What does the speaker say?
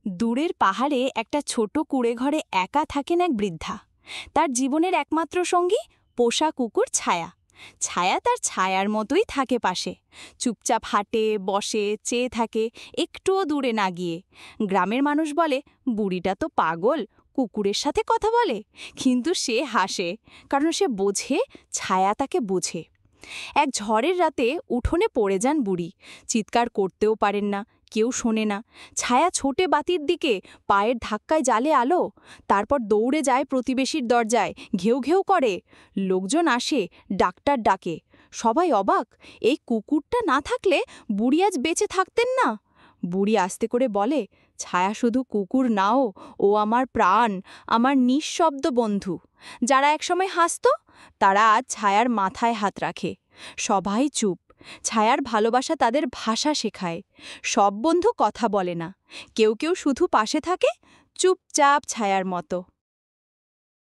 দূরের পাহাড়ে একটা ছোট কুঁড়েঘরে একা থাকেন এক বৃদ্ধা। তার জীবনের একমাত্র সঙ্গী পোষা কুকুর ছায়া। ছায়া তার ছায়ার মতোই থাকে পাশে, চুপচাপ হাঁটে, বসে, চেয়ে থাকে, একটুও দূরে না গিয়ে। গ্রামের মানুষ বলে, বুড়িটা তো পাগল, কুকুরের সাথে কথা বলে। কিন্তু সে হাসে, কারণ সে বোঝে ছায়া তাকে বোঝে। এক ঝড়ের রাতে উঠোনে পড়ে যান বুড়ি। চিৎকার করতেও পারেন না, কেউ শোনে না। ছায়া ছোটে বাতির দিকে, পায়ের ধাক্কায় জ্বালে আলো। তারপর দৌড়ে যায় প্রতিবেশীর দরজায়, ঘেউ ঘেউ করে। লোকজন আসে, ডাক্তার ডাকে। সবাই অবাক, এই কুকুরটা না থাকলে বুড়ি আজ বেঁচে থাকতেন না। বুড়ি আস্তে করে বলে, ছায়া শুধু কুকুর নাও, ও আমার প্রাণ, আমার নিঃশব্দ বন্ধু। যারা একসময় হাসত, তারা আজ ছায়ার মাথায় হাত রাখে। সবাই চুপ। ছায়ার ভালোবাসা তাদের ভাষা শেখায়। সব বন্ধু কথা বলে না, কেউ কেউ শুধু পাশে থাকে, চুপচাপ ছায়ার মতো।